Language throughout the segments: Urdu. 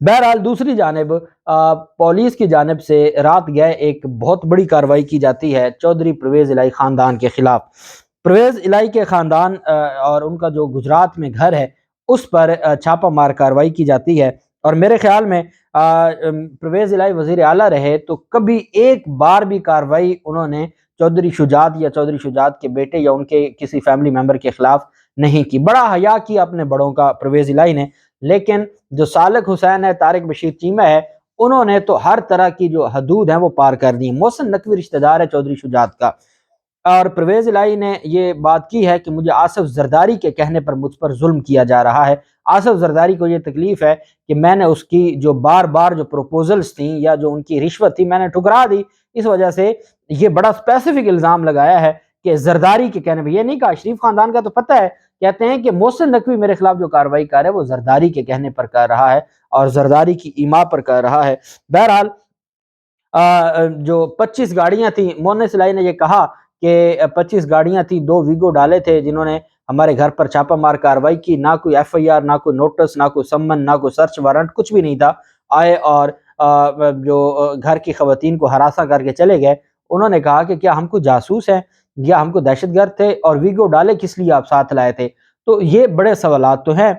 بہرحال دوسری جانب پولیس کی جانب سے رات گئے ایک بہت بڑی کارروائی کی جاتی ہے چودھری پرویز الہی خاندان کے خلاف۔ پرویز الہی کے خاندان اور ان کا جو گجرات میں گھر ہے اس پر چھاپہ مار کارروائی کی جاتی ہے، اور میرے خیال میں پرویز الہی وزیر اعلیٰ رہے تو کبھی ایک بار بھی کارروائی انہوں نے چودھری شجاعت یا چودھری شجاعت کے بیٹے یا ان کے کسی فیملی ممبر کے خلاف نہیں کی۔ بڑا حیا کیا اپنے بڑوں کا پرویز الہی نے، لیکن جو سالک حسین ہے، طارق بشیر چیمہ ہے، انہوں نے تو ہر طرح کی جو حدود ہیں وہ پار کر دی۔ محسن نقوی رشتہ دار ہے چودھری شجاعت کا، اور پرویز الہی نے یہ بات کی ہے کہ مجھے آصف زرداری کے کہنے پر مجھ پر ظلم کیا جا رہا ہے۔ آصف زرداری کو یہ تکلیف ہے کہ میں نے اس کی جو بار بار جو پروپوزلز تھیں یا جو ان کی رشوت تھی میں نے ٹھکرا دی، اس وجہ سے یہ بڑا اسپیسیفک الزام لگایا ہے کہ زرداری کے کہنے پر، یہ نہیں کہا شریف خاندان کا تو پتہ ہے، کہتے ہیں کہ محسن نقوی میرے خلاف جو کارروائی کر رہا ہے وہ زرداری کے کہنے پر کر رہا ہے اور زرداری کی ایما پر کر رہا ہے۔ بہرحال جو 25 گاڑیاں تھیں، مونس الہی نے یہ کہا کہ 25 گاڑیاں تھیں، 2 ویگو ڈالے تھے جنہوں نے ہمارے گھر پر چھاپہ مار کارروائی کی، نہ کوئی ایف آئی آر، نہ کوئی نوٹس، نہ کوئی سمن، نہ کوئی سرچ وارنٹ، کچھ بھی نہیں تھا۔ آئے اور جو گھر کی خواتین کو ہراساں کر کے چلے گئے۔ انہوں نے کہا کہ کیا ہم کو جاسوس ہیں یا ہم کو دہشت گرد تھے، اور ویگو ڈالے کس لیے آپ ساتھ لائے تھے؟ تو یہ بڑے سوالات تو ہیں۔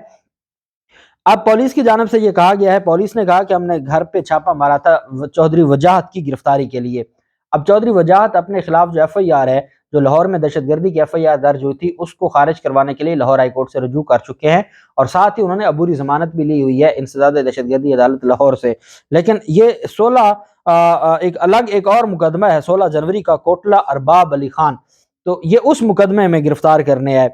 اب پولیس کی جانب سے یہ کہا گیا ہے، پولیس نے کہا کہ ہم نے گھر پہ چھاپہ مارا تھا چودھری وجاہت کی گرفتاری کے لیے۔ اب چودھری وجاہت اپنے خلاف جو ایف آئی آر ہے، جو لاہور میں دہشت گردی کی ایف آئی آر درج ہوئی تھی، اس کو خارج کروانے کے لیے لاہور ہائی کورٹ سے رجوع کر چکے ہیں، اور ساتھ ہی انہوں نے عبوری ضمانت بھی لی ہوئی ہے انسداد دہشت گردی عدالت لاہور سے۔ لیکن یہ 16 ایک اور مقدمہ ہے 16 جنوری کا، کوٹلہ ارباب علی خان، تو یہ اس مقدمے میں گرفتار کرنے آئے۔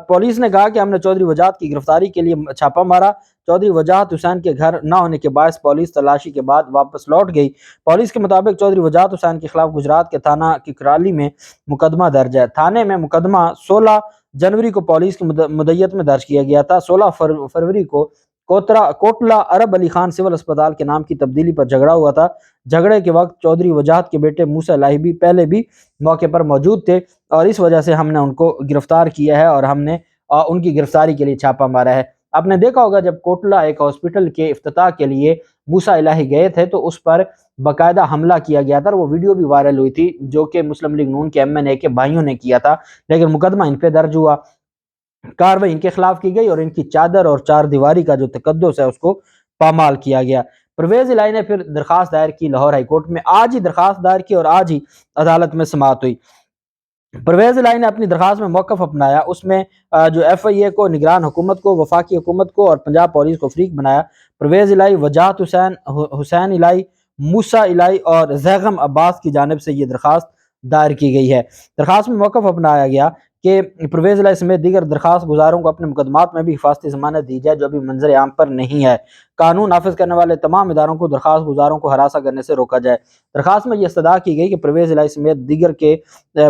پولیس نے کہا کہ ہم نے چودھری وجاہت کی گرفتاری کے لیے چھاپہ مارا۔ چودھری وجاہت حسین کے گھر نہ ہونے کے باعث پولیس تلاشی کے بعد واپس لوٹ گئی۔ پولیس کے مطابق چودھری وجاہت حسین کے خلاف گجرات کے تھانہ ککرالی میں مقدمہ درج ہے۔ تھانے میں مقدمہ 16 جنوری کو پولیس کی مدیت میں درج کیا گیا تھا۔ 16 فروری کو کوٹلہ ارب علی خان سول اسپتال کے نام کی تبدیلی پر جھگڑا ہوا تھا۔ جھگڑے کے وقت چودھری وجاہت کے بیٹے موسیٰ الہی بھی پہلے بھی موقع پر موجود تھے، اور اس وجہ سے ہم نے ان کو گرفتار کیا ہے اور ہم نے ان کی گرفتاری کے لیے چھاپہ مارا ہے۔ آپ نے دیکھا ہوگا جب کوٹلہ ایک ہاسپٹل کے افتتاح کے لیے موسیٰ الہی گئے تھے تو اس پر باقاعدہ حملہ کیا گیا تھا، اور وہ ویڈیو بھی وائرل ہوئی تھی جو کہ مسلم لیگ نون کے ایم این اے کے بھائیوں نے کیا تھا، لیکن مقدمہ ان پہ درج ہوا، کارروائی ان کے خلاف کی گئی اور ان کی چادر اور چار دیواری کا جو تقدس ہے اس کو پامال کیا گیا۔ پرویز الہی نے پھر درخواست دائر کی لاہور ہائی کورٹ میں، آج ہی درخواست دائر کی اور آج ہی عدالت میں سماعت ہوئی۔ پرویز الہی نے اپنی درخواست میں موقف اپنایا، اس میں جو ایف آئی اے کو، نگران حکومت کو، وفاقی حکومت کو اور پنجاب پولیس کو فریق بنایا۔ پرویز الہی، وجاہت حسین الہی، موسیٰ الہی اور زیغم عباس کی جانب سے یہ درخواست دائر کی گئی ہے۔ درخواست میں موقف اپنایا گیا کہ پرویز الہی سمیت دیگر درخواست گزاروں کو اپنے مقدمات میں بھی حفاظتی ضمانت دی جائے جو ابھی منظر عام پر نہیں ہے۔ قانون نافذ کرنے والے تمام اداروں کو درخواست گزاروں کو ہراساں کرنے سے روکا جائے۔ درخواست میں یہ استدعا کی گئی کہ پرویز الہی سمیت دیگر کے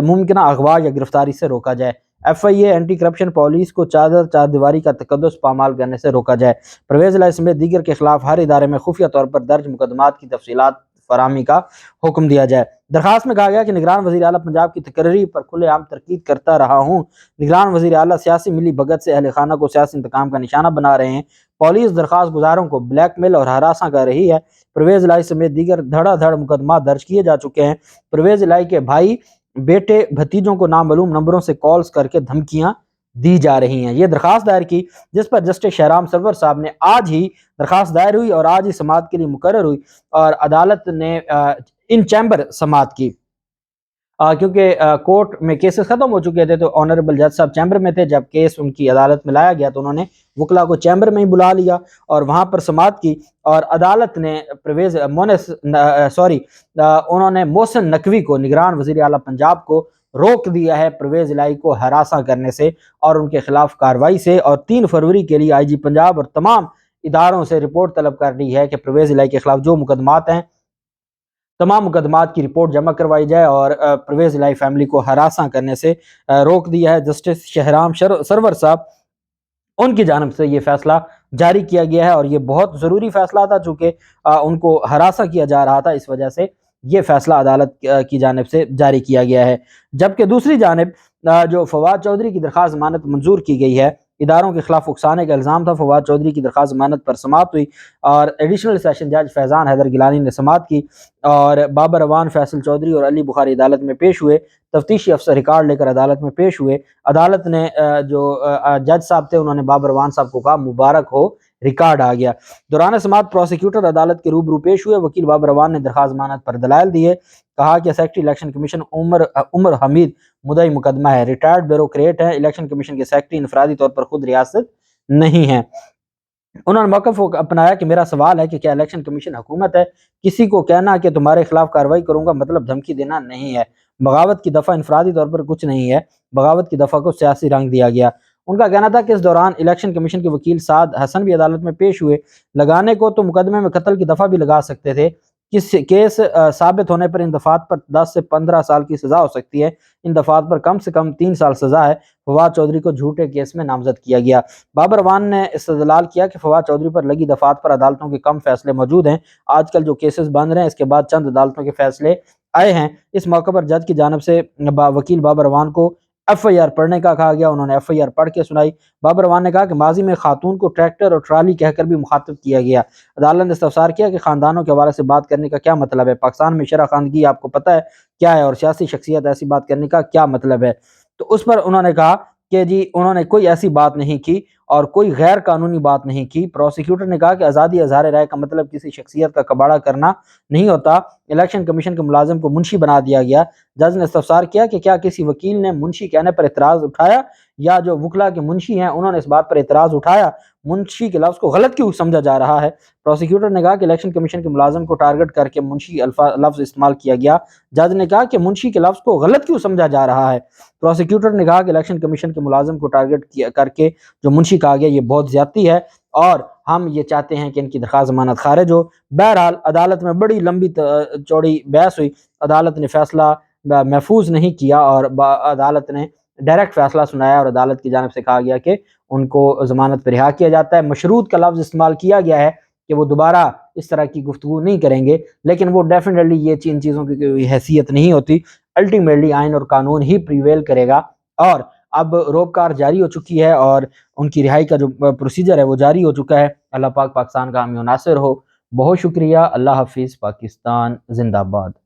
ممکنہ اغوا یا گرفتاری سے روکا جائے۔ ایف آئی اے اینٹی کرپشن پولیس کو چادر چار دیواری کا تقدس پامال کرنے سے روکا جائے۔ پرویز الہی سمیت دیگر کے خلاف ہر ادارے میں خفیہ طور پر درج مقدمات کی تفصیلات فراہمی کا حکم دیا جائے۔ درخواست میں کہا گیا کہ نگران وزیر اعلیٰ پنجاب کی تقرری پر کھلے عام تنقید کرتا رہا ہوں۔ نگران وزیر اعلیٰ سیاسی ملی بھگت سے اہل خانہ کو سیاسی انتقام کا نشانہ بنا رہے ہیں۔ پولیس درخواست گزاروں کو بلیک میل اور ہراساں کر رہی ہے۔ پرویز الہی سمیت دیگر دھڑا دھڑ مقدمات درج کیے جا چکے ہیں۔ پرویز الہی کے بھائی، بیٹے، بھتیجوں کو نامعلوم نمبروں سے کالز کر کے دھمکیاں دی جا رہی ہیں۔ یہ درخواست دائر کی جس پر جسٹس شہرام سرور صاحب نے آج ہی درخواست دائر ہوئی اور آج ہی سماعت کے لیے مقرر ہوئی، اور عدالت نے ان چیمبر سماعت کی، کیونکہ کورٹ میں کیسز ختم ہو چکے تھے تو آنریبل جج صاحب چیمبر میں تھے۔ جب کیس ان کی عدالت میں لایا گیا تو انہوں نے وکلا کو چیمبر میں ہی بلا لیا اور وہاں پر سماعت کی، اور عدالت نے انہوں نے محسن نقوی کو، نگران وزیر اعلیٰ پنجاب کو روک دیا ہے پرویز الہی کو ہراساں کرنے سے اور ان کے خلاف کارروائی سے، اور 3 فروری کے لیے آئی جی پنجاب اور تمام اداروں سے رپورٹ طلب کر لی ہے کہ پرویز الہی کے خلاف جو مقدمات ہیں تمام مقدمات کی رپورٹ جمع کروائی جائے، اور پرویز الہی فیملی کو ہراساں کرنے سے روک دیا ہے۔ جسٹس شہرام سرور صاحب ان کی جانب سے یہ فیصلہ جاری کیا گیا ہے، اور یہ بہت ضروری فیصلہ تھا چونکہ ان کو ہراساں کیا جا رہا تھا، اس وجہ سے یہ فیصلہ عدالت کی جانب سے جاری کیا گیا ہے۔ جبکہ دوسری جانب جو فواد چودھری کی درخواست ضمانت منظور کی گئی ہے، اداروں کے خلاف اکسانے کا الزام تھا۔ فواد چودھری کی درخواست ضمانت پر سماعت ہوئی اور ایڈیشنل سیشن جج فیضان حیدر گیلانی نے سماعت کی اور بابر اعوان، فیصل چودھری اور علی بخاری عدالت میں پیش ہوئے۔ تفتیشی افسر ریکارڈ لے کر عدالت میں پیش ہوئے۔ عدالت نے جو جج صاحب تھے انہوں نے بابر اعوان صاحب کو کہا مبارک ہو، ریکارڈ آ گیا۔ دوران سماعت پروسیکیوٹر عدالت کے روبرو پیش ہوئے۔ وکیل بابر اعوان نے درخواست ضمانت پر دلائل دیے، کہا کہ سیکرٹری الیکشن کمیشن عمر حمید مدعی مقدمہ ہے، ریٹائرڈ بیوروکریٹ ہیں، الیکشن کمیشن کے سیکرٹری انفرادی طور پر خود ریاست نہیں ہیں۔ انہوں نے موقف اپنایا کہ میرا سوال ہے کہ کیا الیکشن کمیشن حکومت ہے؟ کسی کو کہنا کہ تمہارے خلاف کارروائی کروں گا مطلب دھمکی دینا نہیں ہے۔ بغاوت کی دفعہ انفرادی طور پر کچھ نہیں ہے، بغاوت کی دفعہ کو سیاسی رنگ دیا گیا۔ ان کا کہنا تھا کہ اس دوران الیکشن کمیشن کے وکیل سعد حسن بھی عدالت میں پیش ہوئے۔ لگانے کو تو مقدمے میں قتل کی دفعہ بھی لگا سکتے تھے، کیس ثابت ہونے پر ان دفعات پر 10 سے 15 سال کی سزا ہو سکتی ہے، ان دفعات پر کم سے کم 3 سال سزا ہے۔ فواد چودھری کو جھوٹے کیس میں نامزد کیا گیا۔ بابر اعوان نے استدلال کیا کہ فواد چودھری پر لگی دفعات پر عدالتوں کے کم فیصلے موجود ہیں، آج کل جو کیسز بن رہے ہیں اس کے بعد چند عدالتوں کے فیصلے آئے ہیں۔ اس موقع پر جج کی جانب سے وکیل بابر اعوان کو ایف آئی آر پڑھنے کا کہا گیا، انہوں نے ایف آئی آر پڑھ کے سنائی۔ بابر اعوان نے کہا کہ ماضی میں خاتون کو ٹریکٹر اور ٹرالی کہہ کر بھی مخاطب کیا گیا۔ عدالت نے استفسار کیا کہ خاندانوں کے حوالے سے بات کرنے کا کیا مطلب ہے؟ پاکستان میں شرح خواندگی آپ کو پتہ ہے کیا ہے، اور سیاسی شخصیت ایسی بات کرنے کا کیا مطلب ہے؟ تو اس پر انہوں نے کہا کہ جی انہوں نے کوئی ایسی بات نہیں کی اور کوئی غیر قانونی بات نہیں کی۔ پروسیکیوٹر نے کہا کہ آزادی اظہار رائے کا مطلب کسی شخصیت کا کباڑہ کرنا نہیں ہوتا، الیکشن کمیشن کے ملازم کو منشی بنا دیا گیا۔ جج نے استفسار کیا کہ کیا کسی وکیل نے منشی کہنے پر اعتراض اٹھایا، یا جو وکلا کے منشی ہیں انہوں نے اس بات پر اعتراض اٹھایا منشی کے لفظ کو غلط کیوں سمجھا جا رہا ہے؟ پروسیکیوٹر نے کہا کہ الیکشن کمیشن کے ملازم کو ٹارگٹ کر کے منشی لفظ استعمال کیا گیا۔ جج نے کہا کہ منشی کے لفظ کو غلط کیوں سمجھا جا رہا ہے؟ پروسیکیوٹر نے کہا کہ الیکشن کمیشن کے ملازم کو ٹارگٹ کر کے جو منشی کہا گیا یہ بہت زیادتی ہے اور ہم یہ چاہتے ہیں کہ ان کی درخواست ضمانت خارج ہو۔ بہرحال عدالت میں بڑی لمبی چوڑی بحث ہوئی، عدالت نے فیصلہ محفوظ نہیں کیا اور عدالت نے ڈائریکٹ فیصلہ سنایا اور عدالت کی جانب سے کہا گیا کہ ان کو ضمانت پر رہا کیا جاتا ہے۔ مشروط کا لفظ استعمال کیا گیا ہے کہ وہ دوبارہ اس طرح کی گفتگو نہیں کریں گے، لیکن وہ ڈیفینیٹلی یہ ان چیزوں کی کوئی حیثیت نہیں ہوتی۔ الٹیمیٹلی آئین اور قانون ہی پریویل کرے گا اور اب روکار جاری ہو چکی ہے اور ان کی رہائی کا جو پروسیجر ہے وہ جاری ہو چکا ہے۔ اللہ پاک پاکستان کا حامی و ناصر ہو۔ بہت شکریہ۔ اللہ حافظ۔ پاکستان زندہ باد۔